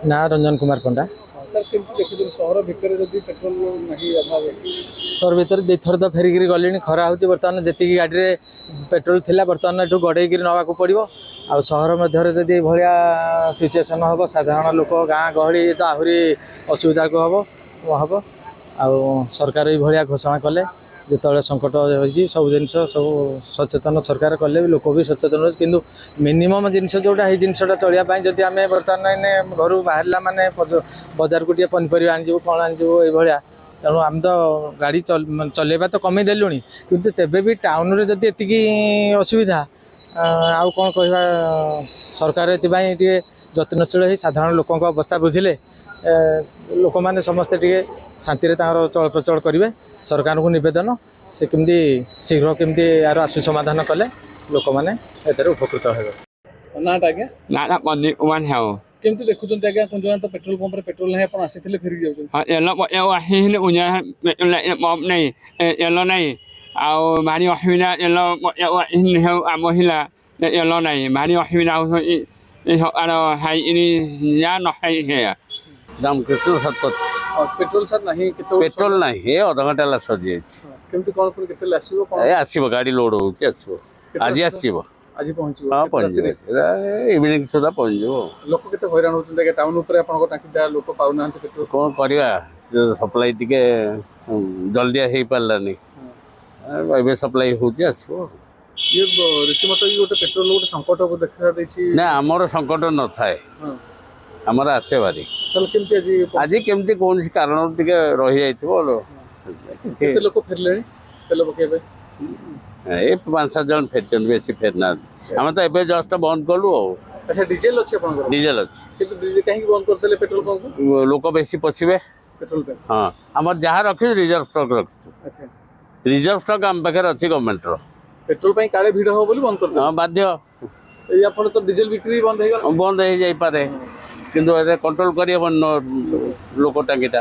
ना रंजन कुमार पंडा। सर केमती देखुन सहर भितर जदि पेट्रोल नहीं अभाव सर भर दुईथर तो फेरिकी गली खरा हो बर्तमान जी गाड़ी में पेट्रोल थिला बर्तमान यू गड़ेक नवाक पड़ो आ सहर मध्य जदि भाया सिचुएसन हम साधारण लोक गाँ गहली तो आहरी असुविधा को हम आ सरकार ये घोषणा कले जो संकट होती सब जिन सब सचेतन सरकार कले भी लोक भी सचेतन कि मिनिमम जिनस जोटा है जिनसा चलियापाई जदि आम बर्तमान घर बाहर माने बजार को पनीपरिया आनीबू कौन आनीबू ये तेणु आम तो गाड़ी चलैबा तो कमे देलु किंतु तेबे भी टाउन रे जदि एतिकी असुविधा आउ कौन कहवा सरकार ये जत्नशील हो साधारण लोकों अवस्था बुझिले लोक मैंने समस्ते टे शांति चल प्रचल करेंगे सरकार को निवेदन से कमी शीघ्र केमती यार आशु समाधान कले लोक मैंने उपकृत हे नाटा आज्ञा ना पन्नी उमान है केमती देखुं आज्ञा कुछ तो पेट्रोल पंप पेट्रोल नहीं आप आसी फेरिक जाऊँ हाँ ये उन्या पंप नहीं एलो नहीं आउ भारी असुविधा एलो आम हिला एलो नहीं भारी असुविधा या नखाई रामकृष्ण शतपथ पेट्रोल सर नहीं पेट्रोल नहीं ये अध घंटा ला सरी केमती कौन केते आसीबो कौन आसो गाड़ी लोड हो आज आसो आज पहुंचो हाँ पहुँच इवनिंग सुधा पहुँच लोक केते हैरान होचन टाउन ऊपर आपन टाकी लोक पाउना पेट्रोल कौन करवा जो सप्लाई टिके जल्दी हो पारानी ए सप्लाई होची आसो ये रीतिमत गोटे पेट्रोल गोटे संकट देखा देछि ना आमर संकट न थाए आमर आसे बारी केमती आज केमती कौन कारण टिके रही जाइथिबो केते लोक फेरले तेल पकेबे ए 5-7 जन फेरचन बेसी फेरना आम तो एबे जस्ट बंद कलु अच्छा डीजल अच्छे आपन डीजल अच्छे किंतु डीजल कहीं बंद करदेले पेट्रोल पंप लोक बेसी पशिबे पेट्रोल पे हाँ आम जहाँ रखी रिजर्व स्टॉक रखु अच्छा रिजर्व स्टॉक आम पाखे अच्छी गवर्नमेंट पेट्रोल पे काले भीड़ हो बोली बंद कर हाँ बाध्य या फल तो डीजल बिक्री बंद हो बंद हो जाए किंतु कंट्रोल कर लोक टांगीटा